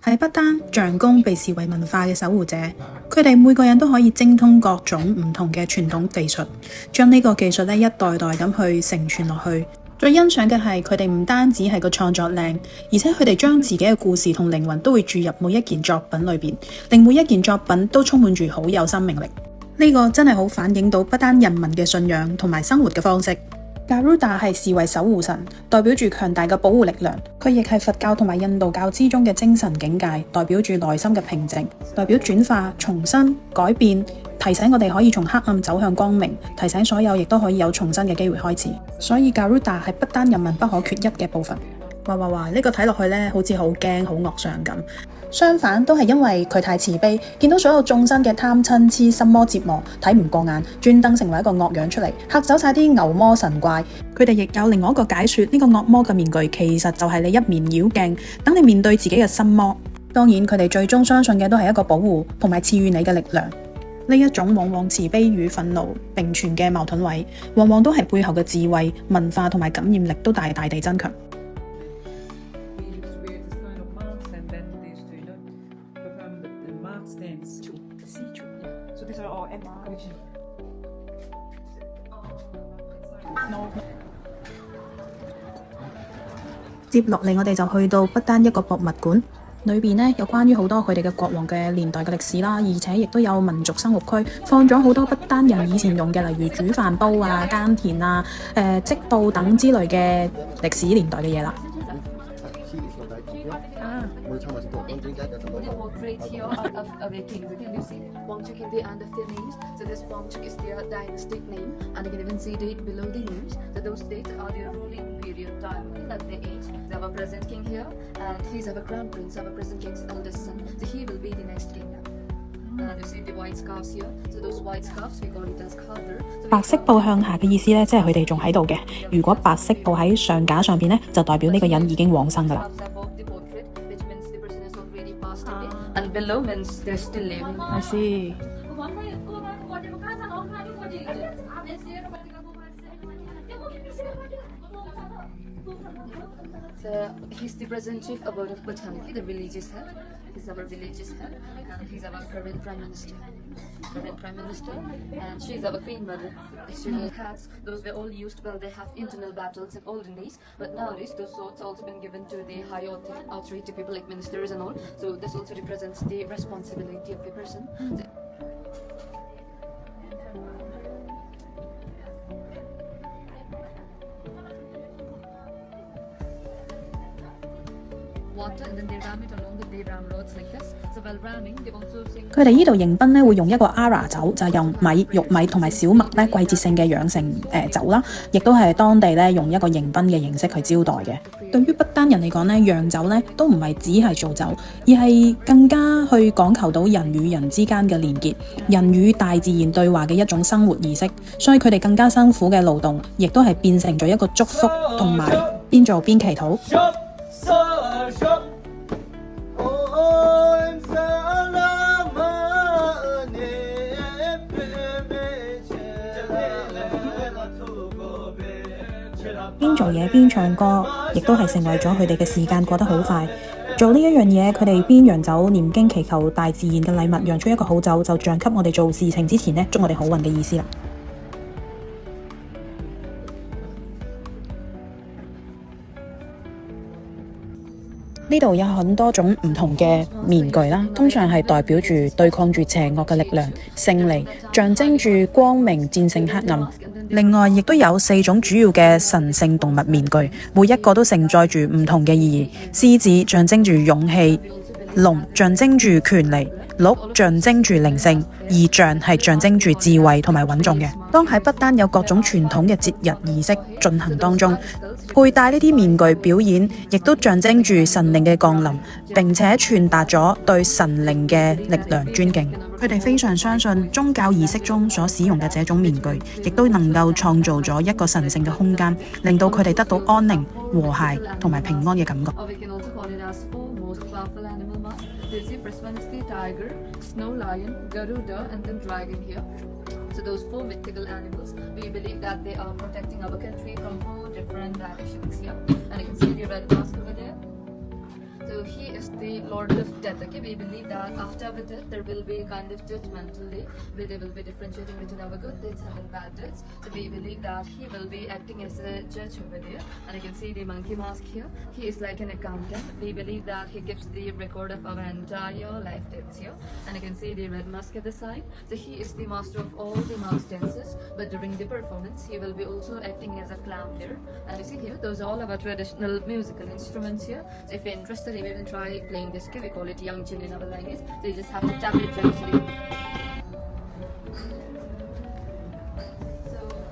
喺不丹，象公被視為文化嘅守護者，佢哋每個人都可以精通各種唔同嘅傳統技術，將呢個技術一代代咁去承傳落去。最欣賞嘅係佢哋唔單止係個創作靚，而且佢哋將自己嘅故事同靈魂都會注入每一件作品裏邊，令每一件作品都充滿住好有生命力。呢個真係好反映到不丹人民嘅信仰同埋生活嘅方式。Garuda 係視為守護神，代表住強大嘅保護力量。佢亦係佛教同埋印度教之中嘅精神境界，代表住內心嘅平靜，代表轉化、重新、改變，提醒我哋可以從黑暗走向光明，提醒所有亦都可以有重新嘅機會開始。所以 Garuda 係不丹人民不可缺一嘅部分。哇！呢個睇落去呢，好似好驚、好惡上咁。相反，都係因為佢太慈悲，見到所有眾生嘅貪嗔痴心魔折磨，睇唔過眼，專登成為一個惡樣出嚟，嚇走晒啲牛魔神怪。佢哋亦有另外一個解說，呢個惡魔嘅面具其實就係你一面妖鏡，等你面對自己嘅心魔。當然，佢哋最終相信嘅都係一個保護同埋賜予你嘅力量。呢一種往往慈悲與憤怒並存嘅矛盾位，往往都係背後嘅智慧、文化同埋感染力都大大地增強。接落嚟，我哋就去到不丹一個博物館，裏邊呢有關於好多佢哋嘅國王嘅年代嘅歷史啦，而且亦都有民族生活區，放咗好多不丹人以前用嘅，例如煮飯煲啊、耕田啊、織布等之類嘅歷史年代嘅嘢啦。白色布向下嘅意思呢，即係佢哋仲喺度嘅。如果白色布喺上架上邊呢，就代表呢個人已經往生噶啦。And below means they're still living. I see. So he's the present chief abode of Bhutan, the village's head. He's our village's head, and he's our current prime minister. And she's our queen mother. External hats, those were all used while they have internal battles in olden days. But nowadays, those swords also been given to the high authority people like ministers and all. So this also represents the responsibility of a person. And then they ram it along the ram roads like this. So while ramming, they also sing. 佢哋呢度迎賓咧會用一個 Ara 酒，就係用米、玉米同埋小麥咧季節性嘅養成酒啦，亦都係當地咧用一個迎賓嘅形式去招待嘅。對於不丹人嚟講咧，釀酒咧都唔係只係做酒，而係更加去講求到人與人之間嘅連結，人與大自然對話嘅一種生活儀式。所以佢哋更加辛苦嘅勞動，亦都係變成咗一個祝福，同埋邊做邊祈禱。邊做嘢邊唱歌，亦都係成為咗佢哋嘅時間過得好快。做呢一樣嘢，佢哋邊釀酒念經祈求大自然嘅禮物，釀出一個好酒，就像給我哋做事情之前呢，祝我哋好運嘅意思啦。呢度有很多種唔同嘅面具啦，通常係代表住對抗住邪惡嘅力量，勝利，象徵住光明戰勝黑暗。另外，亦都有4種主要嘅神聖動物面具，每一個都承載住唔同嘅意義。獅子象徵住勇氣，龍象徵住權利，鹿象徵住靈性，而象係象徵住智慧同埋穩重嘅。當喺不丹有各種傳統嘅節日儀式進行當中，佩戴呢啲面具表演，亦都象徵住神靈嘅降臨，並且傳達咗對神靈嘅力量尊敬。佢哋非常相信宗教儀式中所使用嘅這種面具，亦都能夠創造咗一個神聖嘅空間，令到佢哋得到安寧、和諧同埋平安嘅感覺。So those 4 mythical animals, we believe that they are protecting our country from 4 different directions here. And you can see the red mask over there. So he is the Lord of Death. Okay, we believe that after our death there will be a kind of judgmental day where they will be differentiating between our good deeds and our bad deeds. So we believe that he will be acting as a judge over there. And you can see the monkey mask here. He is like an accountant. We believe that he gives the record of our entire life debts here. And you can see the red mask at the side. So he is the master of all the mask dances. But during the performance, he will be also acting as a clown here. And you see here, those are all our traditional musical instruments here. So if you're interested, you can try playing this. We call it Young Chin in our language. So you just have to tap it gently.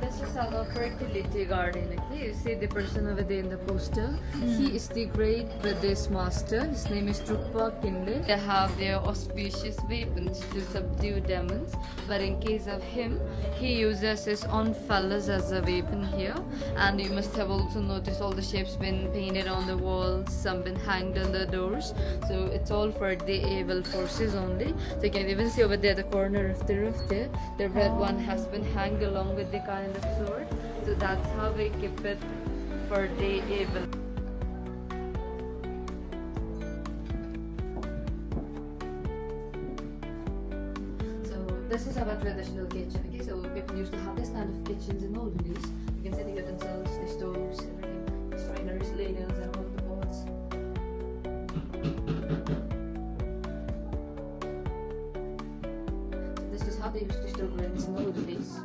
This is our fertility garden. Okay, you see the person over there in the poster. He is the great Buddhist master. His name is Drukpa Kinde. They have their auspicious weapons to subdue demons. But in case of him, he uses his own phallus as a weapon here. And you must have also noticed all the shapes been painted on the walls, some been hanged on the doors. So it's all for the evil forces only. So you can even see over there the corner of the roof there. The red one has been hanged along with the kind of sword. So that's how we keep it for the evil. So this is our traditional kitchen. Okay, so people used to have this kind of kitchens in olden days. You can see the utensils, the stoves, everything, the strainers, ladles, and all the pots. So this is how they used to store grains in olden days.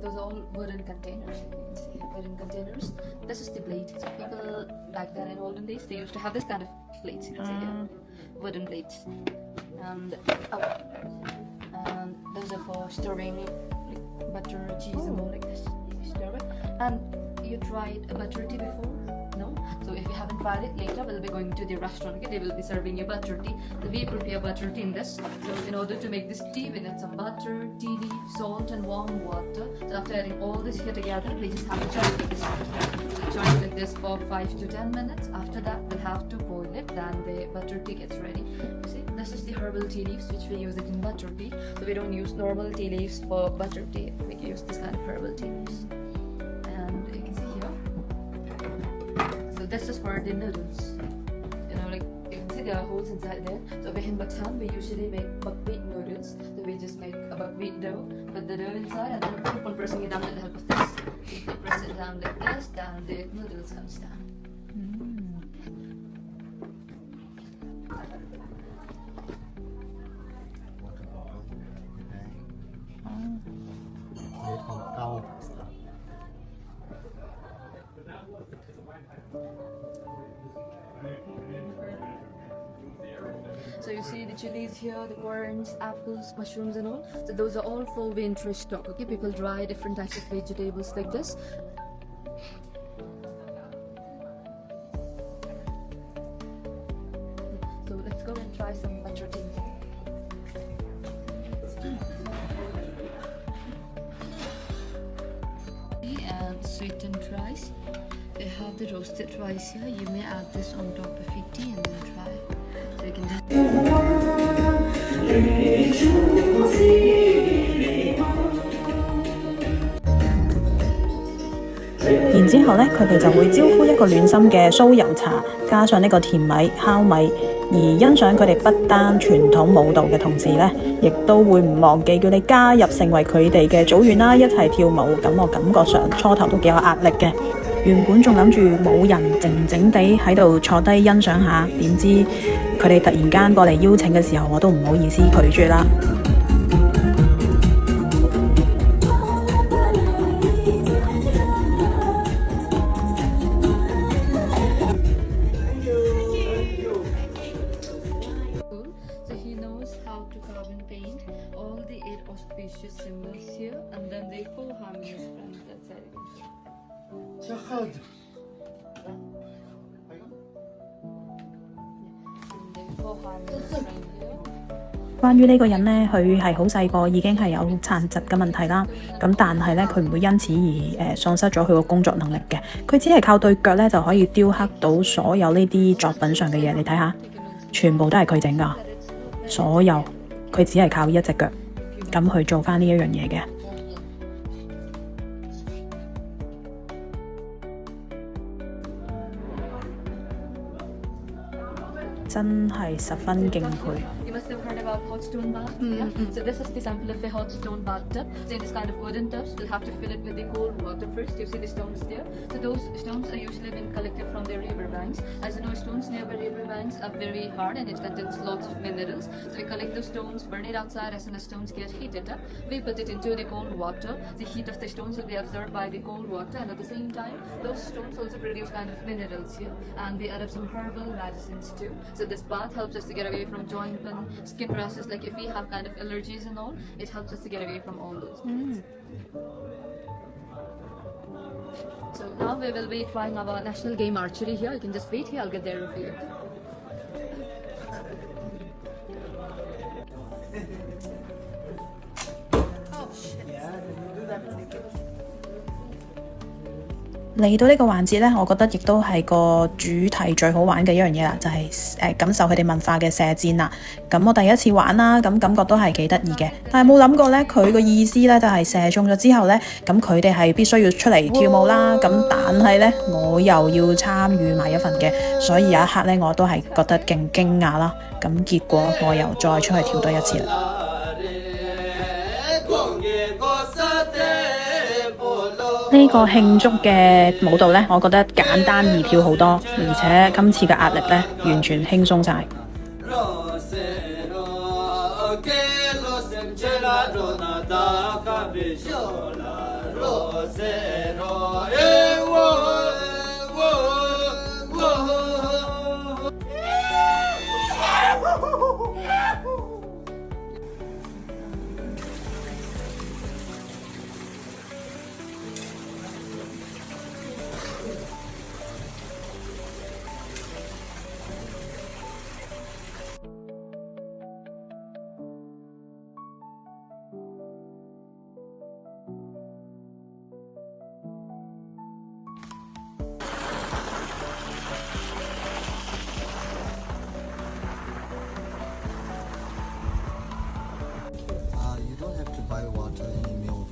Those are all wooden containers. You can see wooden containers. This is the plate. So people back then in olden days, they used to have this kind of plates. You can see here, wooden plates, and those are for storing like butter, cheese, and all like this. You store it. And you tried a butter tea before? No? So if you haven't tried it, later we'll be going to the restaurant. Okay, they will be serving you butter tea. So we prepare butter tea in this. So in order to make this tea, we need some butter, tea leaf, salt, and warm water. So after adding all this here together, we just have to churn like this. So churn it like this for 5 to 10 minutes. After that, we'll have to boil it. Then the butter tea gets ready. You see, this is the herbal tea leaves which we use it in butter tea. So we don't use normal tea leaves for butter tea. We use this kind of herbal tea leaves. And you can see here. So this is for the noodles. You know, like you can see there are holes inside there. So in Batam, we usually make buckwheat noodles. So we just make a buckwheat dough, put the dough inside, and then keep on pressing it down with the help of this. You press it down like this, then the noodles comes down. So you see the chilies here, the corns, apples, mushrooms and all. So those are all for winter stock. Okay, people dry different types of vegetables like this. So let's go and try some butter tea. And sweetened rice. They have the roasted rice here. You may add this on top of your tea and then try. So you can just. 然之後呢，佢哋就會招呼一個暖心嘅酥油茶，加上呢個甜米、烤米。而欣賞佢哋不單傳統舞蹈嘅同時呢，亦都會唔忘記叫你加入成為佢哋嘅組員啦，一齊跳舞。咁我感覺上初頭都幾有壓力嘅。原本仲諗住冇人靜靜地喺度坐低欣賞下，點知佢哋突然間過嚟邀請嘅時候，我都唔好意思拒絕啦。So he knows how to carve and paint all the 8 auspicious symbols here, and then the 4 harmonious friends that side. And the 4 harmonious friends here. 關於呢個人呢，佢係好細個已經係有殘疾嘅問題啦。咁但係呢，佢唔會因此而喪失咗佢個工作能力嘅。佢只係靠對腳呢就可以雕刻到所有呢啲作品上嘅嘢。你睇下，全部都係佢整㗎，所有佢只係靠一隻腳咁去做返呢一樣嘢嘅。真係十分敬佩。 You must have heard about hot stone bath. Yeah. So this is the sample of a hot stone bathtub. So in this kind of wooden tubs, you'll have to fill it with the cold water first. You see the stones there. So those stones are usually been collected from the river banks. As you know, stones nearby river banks are very hard and it contains lots of minerals. So we collect those stones, burn it outside. As soon as stones get heated up, we put it into the cold water. The heat of the stones will be absorbed by the cold water, and at the same time, those stones also produce kind of minerals here, and we add up some herbal medicines too. So this bath helps us to get away from joint pain, skin rashes. Like if we have kind of allergies and all, it helps us to get away from all those things. So now we will be trying our national game archery here. You can just wait here. I'll get there for you.嚟到呢個環節呢，我覺得亦都係個主題最好玩嘅一樣嘢啦，就係感受佢哋文化嘅射箭啦。咁我第一次玩啦，咁感覺都係幾得意嘅，但係冇諗過呢，佢個意思呢就係射中咗之後呢，咁佢哋係必須要出嚟跳舞啦。咁但係呢，我又要參與埋一份嘅，所以有一刻呢，我都係覺得勁驚訝啦。咁結果我又再出去跳多一次啦。呢個慶祝嘅舞蹈呢，我覺得簡單易跳好多，而且今次嘅壓力呢，完全輕鬆晒。You don't have to buy water in milk.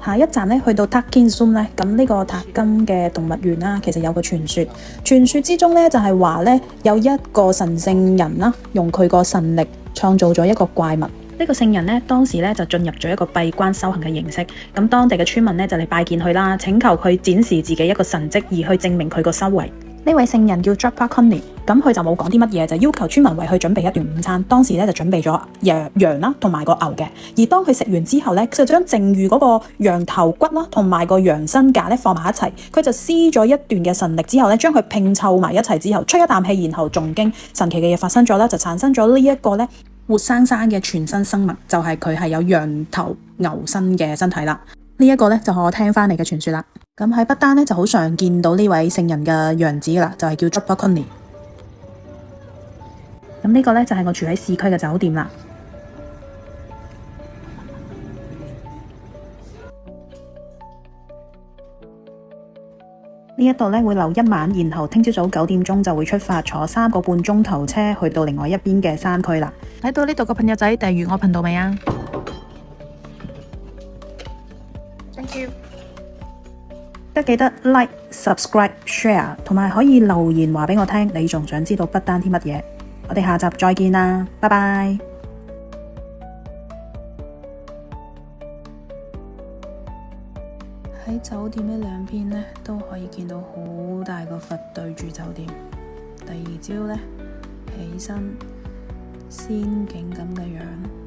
下一站呢，去到 Takin Zoom 呢，咁呢個塔金嘅動物園啦，其實有個傳說，傳說之中呢，就係話呢，有一個神聖人啦，用佢個神力創造咗一個怪物。呢個聖人呢，當時呢就進入咗一個閉關修行嘅形式，咁當地嘅村民呢，就嚟拜見佢啦，請求佢展示自己一個神蹟，而去證明佢個修為。呢位聖人叫 Drapa Connie， 咁佢就冇講啲乜嘢，就要求村民為佢準備一頓午餐。當時咧就準備咗羊啦，同埋個牛嘅。而當佢食完之後咧，佢就將剩餘嗰個羊頭骨啦，同埋個羊身架咧放埋一齊。佢就施咗一段嘅神力之後咧，將佢拼湊埋一齊之後，吹一啖氣，然後誦經，神奇嘅嘢發生咗啦，就產生咗呢一個咧活生生嘅全新生物，就係佢係有羊頭牛身嘅身體啦。呢一個咧就係我聽翻嚟嘅傳說啦。咁喺不丹咧就好常見到呢位聖人嘅樣子啦，就係叫 Drapa Connie。咁呢個咧就係我住喺市區嘅酒店啦。呢一度咧會留一晚，然後聽朝早9點鐘就會出發，坐3個半鐘頭車去到另外一邊嘅山區啦。睇到呢度個朋友仔訂閱我頻道未啊？ Thank you。記得 like、subscribe、share， 同埋可以留言話俾我聽，你仲想知道不丹啲乜嘢？我哋下集再見啦，拜拜。喺酒店呢兩邊呢，都可以見到好大個佛對住酒店。第二朝呢，起身仙境咁嘅樣。